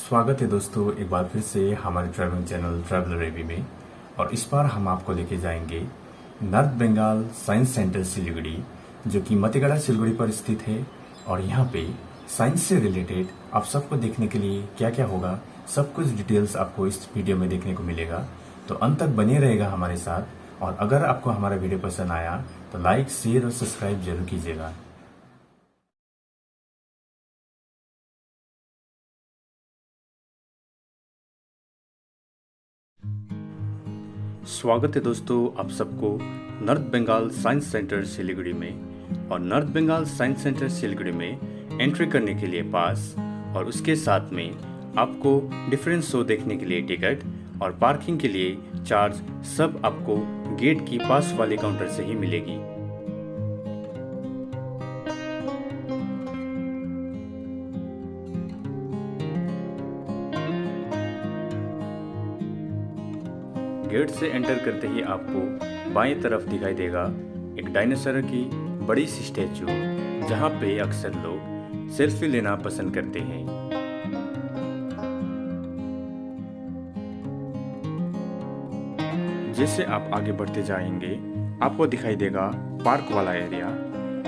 स्वागत है दोस्तों, एक बार फिर से हमारे ट्रैवलिंग चैनल ट्रैवलर एवी में। और इस बार हम आपको लेके जाएंगे North Bengal science centre Siliguri, जो कि मतेगड़ा सिलीगुड़ी पर स्थित है। और यहाँ पे साइंस से रिलेटेड आप सबको देखने के लिए क्या क्या होगा, सब कुछ डिटेल्स आपको इस वीडियो में देखने को मिलेगा। तो अंत तक बने रहेगा हमारे साथ। और अगर आपको हमारा वीडियो पसंद आया तो लाइक, शेयर और सब्सक्राइब जरूर कीजिएगा। स्वागत है दोस्तों आप सबको North Bengal science centre Siliguri में। और North Bengal science centre Siliguri में एंट्री करने के लिए पास और उसके साथ में आपको डिफरेंट शो देखने के लिए टिकट और पार्किंग के लिए चार्ज सब आपको गेट की पास वाले काउंटर से ही मिलेगी। गेट से एंटर करते ही आपको बाएं तरफ दिखाई देगा एक डायनासोर की बड़ी सी स्टैचू, जहां पे अक्सर लोग सेल्फी लेना पसंद करते हैं। जैसे आप आगे बढ़ते जाएंगे आपको दिखाई देगा पार्क वाला एरिया।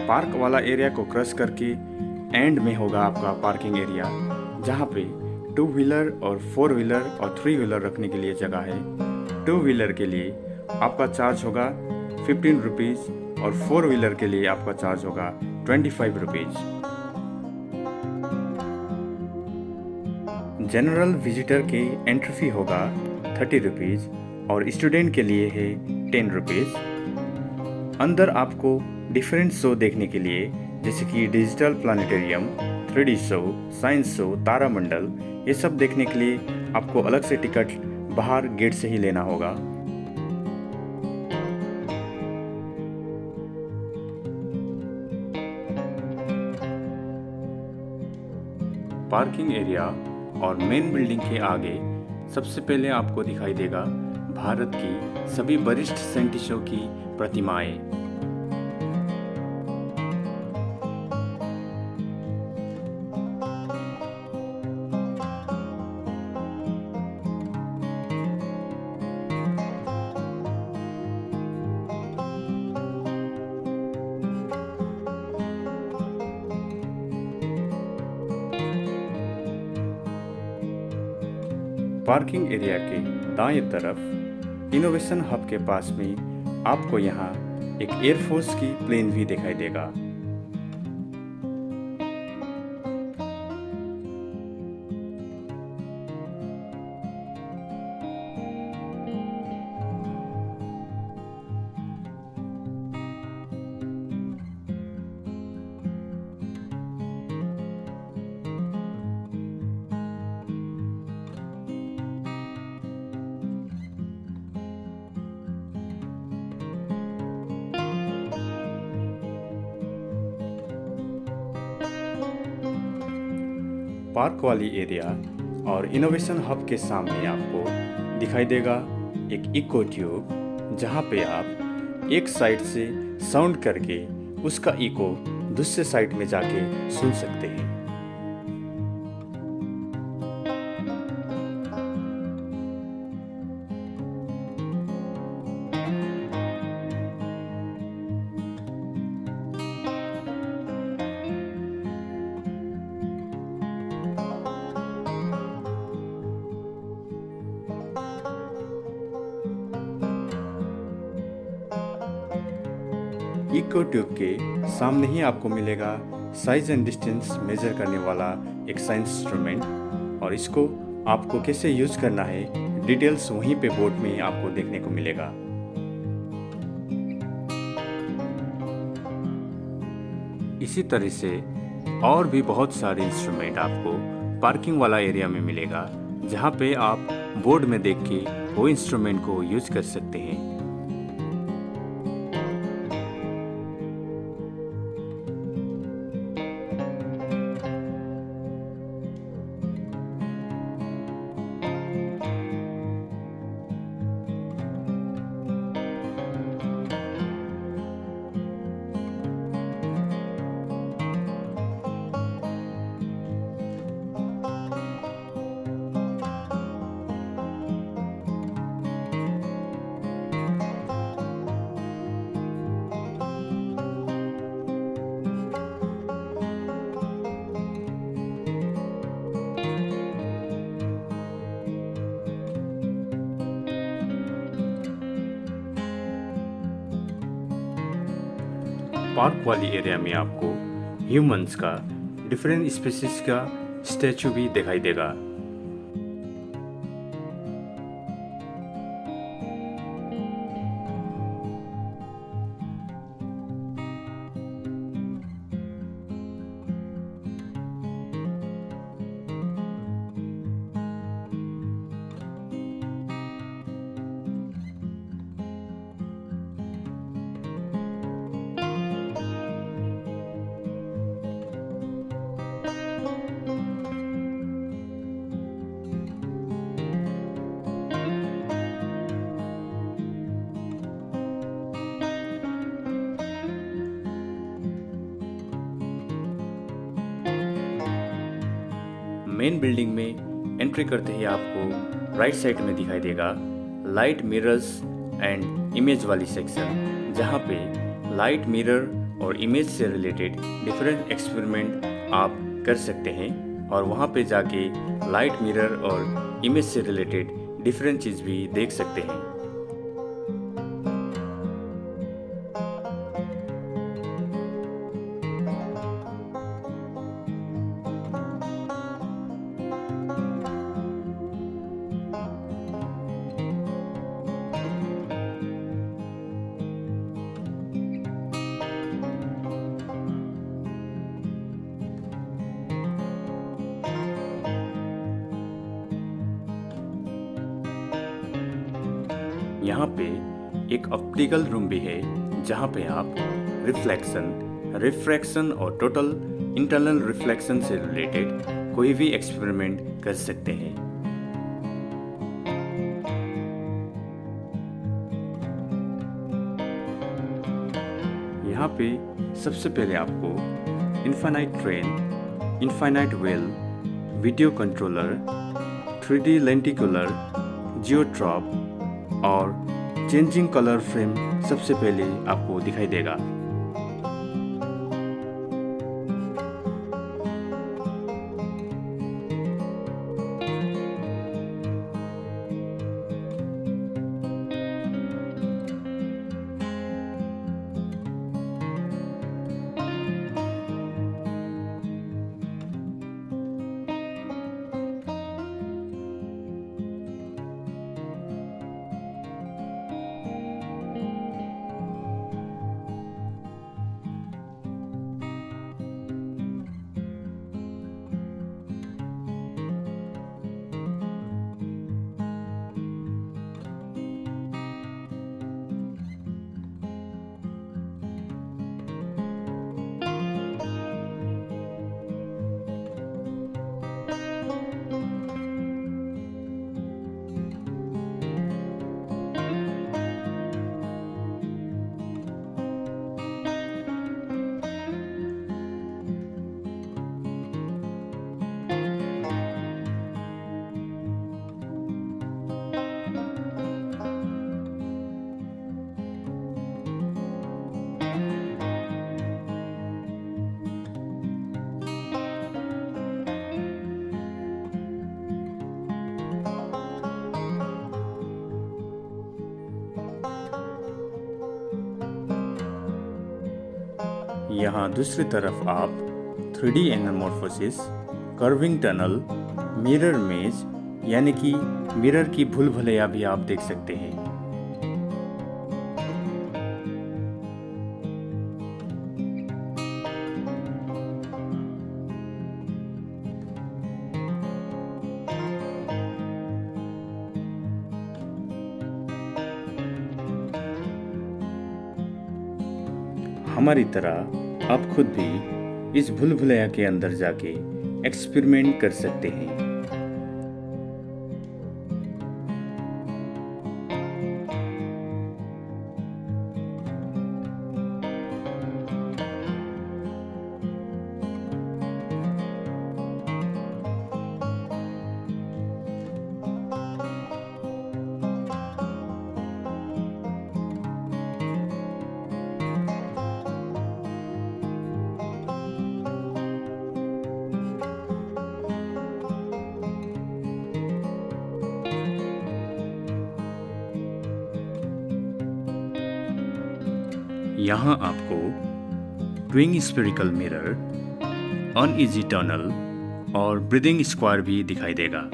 पार्क वाला एरिया को क्रॉस करके एंड में होगा आपका पार्किंग एरिया, जहां पे 2 व्हीलर और 4 व्हीलर और 3 व्हीलर रखने के लिए जगह है। 2 व्हीलर के लिए आपका चार्ज होगा 15 रुपीज़ और 4 व्हीलर के लिए आपका चार्ज होगा 25 रुपीज़। जनरल विजिटर की एंट्री फी होगा 30 रुपीज़ और स्टूडेंट के लिए है 10 रुपीज़। अंदर आपको डिफरेंट शो देखने के लिए, जैसे कि digital planetarium, 3D show, science show, तारामंडल, ये सब देखने के लिए आपको अलग से टिकट बाहर गेट से ही लेना होगा। पार्किंग एरिया और मेन बिल्डिंग के आगे सबसे पहले आपको दिखाई देगा भारत की सभी वरिष्ठ साइंटिस्टों की प्रतिमाएं। पार्किंग एरिया के दाएं तरफ इनोवेशन हब के पास में आपको यहाँ एक एयरफोर्स की प्लेन भी दिखाई देगा। पार्क वाली एरिया और इनोवेशन हब के सामने आपको दिखाई देगा एक इको ट्यूब, जहाँ पे आप एक साइड से साउंड करके उसका इको दूसरे साइड में जाके सुन सकते हैं। इको ट्यूब के सामने ही आपको मिलेगा साइज एंड डिस्टेंस मेजर करने वाला एक साइंस इंस्ट्रूमेंट, और इसको आपको कैसे यूज करना है डिटेल्स वहीं पे बोर्ड में आपको देखने को मिलेगा। इसी तरह से और भी बहुत सारे इंस्ट्रूमेंट आपको पार्किंग वाला एरिया में मिलेगा, जहाँ पे आप बोर्ड में देख के वो इंस्ट्रूमेंट को यूज कर सकते हैं। पार्क वाली एरिया में आपको ह्यूमंस का डिफरेंट स्पीसीज का स्टैचू भी दिखाई देगा। मेन बिल्डिंग में एंट्री करते ही आपको राइट साइड में दिखाई देगा लाइट मिरर्स एंड इमेज वाली सेक्शन, जहाँ पे लाइट मिरर और इमेज से रिलेटेड डिफरेंट एक्सपेरिमेंट आप कर सकते हैं और वहाँ पे जाके लाइट मिरर और इमेज से रिलेटेड डिफरेंट चीज़ भी देख सकते हैं। यहाँ पे एक ऑप्टिकल रूम भी है, जहाँ पे आप रिफ्लेक्शन, रिफ्रैक्शन और टोटल इंटरनल रिफ्लेक्शन से रिलेटेड कोई भी एक्सपेरिमेंट कर सकते हैं। यहाँ पे सबसे पहले आपको infinite train, infinite well, video controller, 3D lenticular, zoetrope और चेंजिंग कलर फ्रेम सबसे पहले आपको दिखाई देगा। यहाँ दूसरी तरफ आप 3D एनामॉर्फोसिस, कर्विंग टनल, मिरर मेज यानी कि मिरर की भूल भुलैया भी आप देख सकते हैं। हमारी तरह आप खुद भी इस भूल भुलैया के अंदर जाके एक्सपेरिमेंट कर सकते हैं। यहाँ आपको ट्विंग स्फेरिकल मिरर, अनइजी टनल और ब्रीदिंग स्क्वायर भी दिखाई देगा।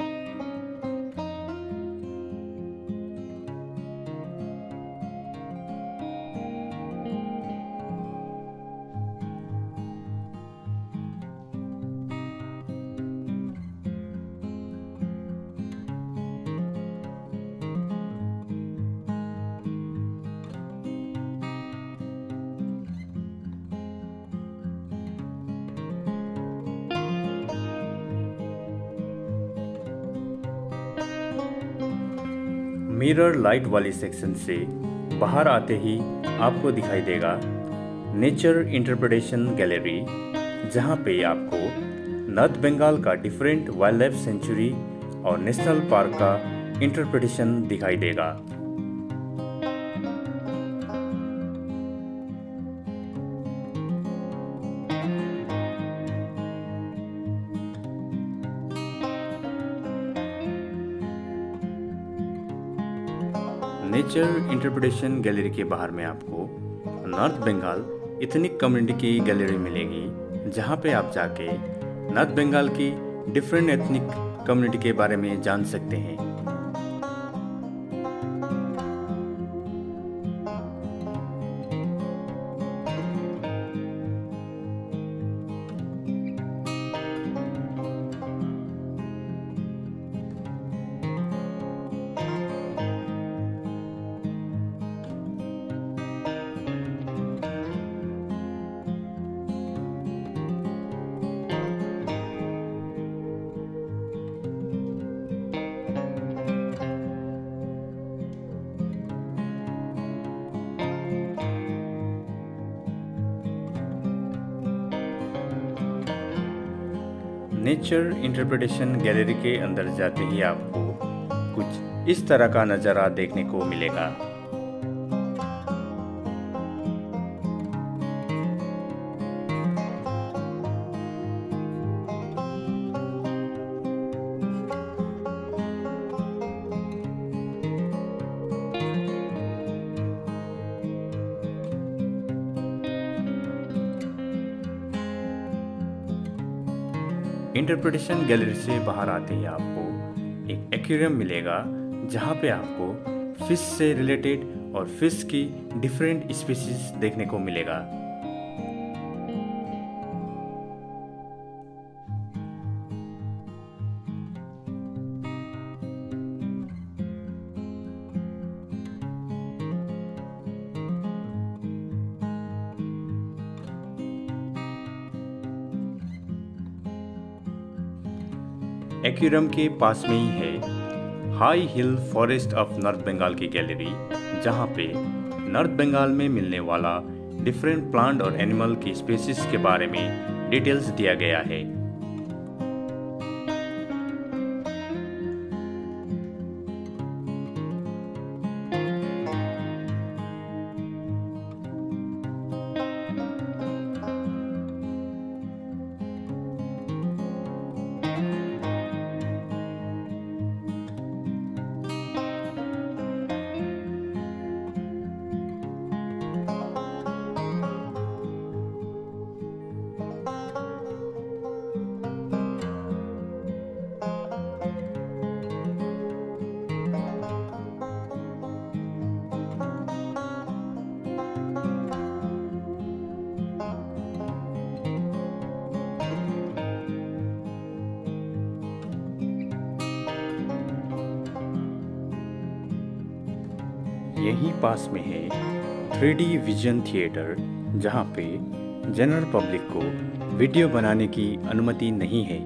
मिरर लाइट वाली सेक्शन से बाहर आते ही आपको दिखाई देगा नेचर इंटरप्रिटेशन गैलरी, जहां पे आपको नॉर्थ बंगाल का डिफरेंट वाइल्ड लाइफ सेंचुरी और नेशनल पार्क का इंटरप्रिटेशन दिखाई देगा। नेचर इंटरप्रिटेशन गैलरी के बाहर में आपको नॉर्थ बंगाल इथनिक कम्युनिटी की गैलरी मिलेगी, जहां पे आप जाके नॉर्थ बंगाल की डिफरेंट एथनिक कम्युनिटी के बारे में जान सकते हैं। नेचर इंटरप्रिटेशन गैलरी के अंदर जाते ही आपको कुछ इस तरह का नज़ारा देखने को मिलेगा। इंटरप्रिटेशन गैलरी से बाहर आते ही आपको एक एक्वेरियम मिलेगा, जहां पे आपको फिश से रिलेटेड और फिश की डिफरेंट स्पीशीज देखने को मिलेगा। एक्वेरियम के पास में ही है high hill forest of North Bengal की गैलरी, जहां पे नॉर्थ बंगाल में मिलने वाला डिफरेंट प्लांट और एनिमल की स्पीशीज के बारे में डिटेल्स दिया गया है। यहीं पास में है 3D विजन थिएटर, जहां पे जनरल पब्लिक को वीडियो बनाने की अनुमति नहीं है।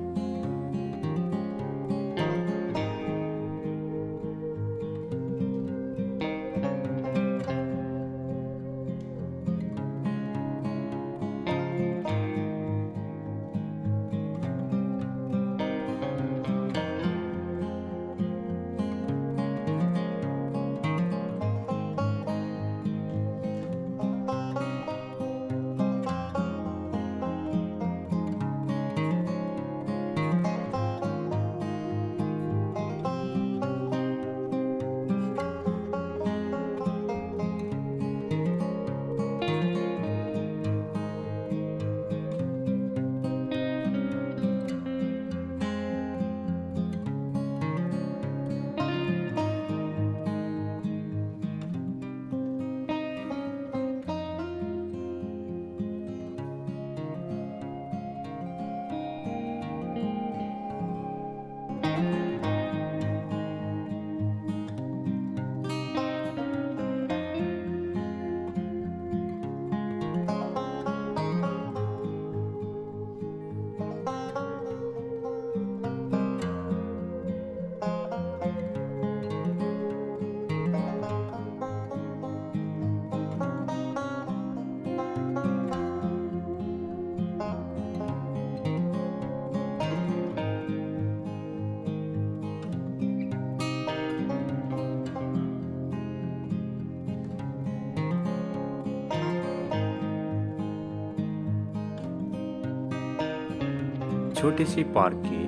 छोटे से पार्क के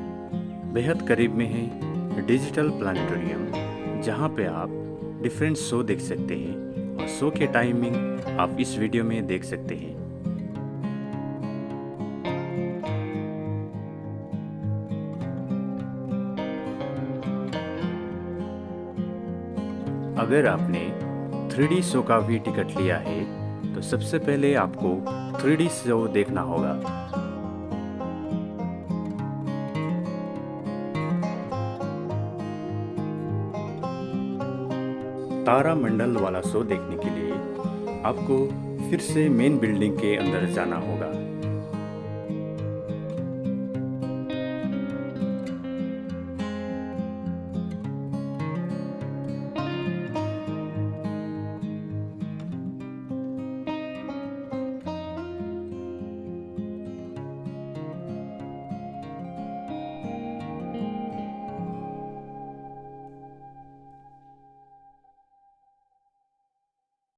बेहद करीब में है डिजिटल प्लानिटोरियम, जहां पे आप डिफरेंट शो देख सकते हैं और शो के टाइमिंग आप इस वीडियो में देख सकते हैं। अगर आपने 3D शो का भी टिकट लिया है तो सबसे पहले आपको 3D शो देखना होगा। तारा मंडल वाला शो देखने के लिए आपको फिर से मेन बिल्डिंग के अंदर जाना होगा।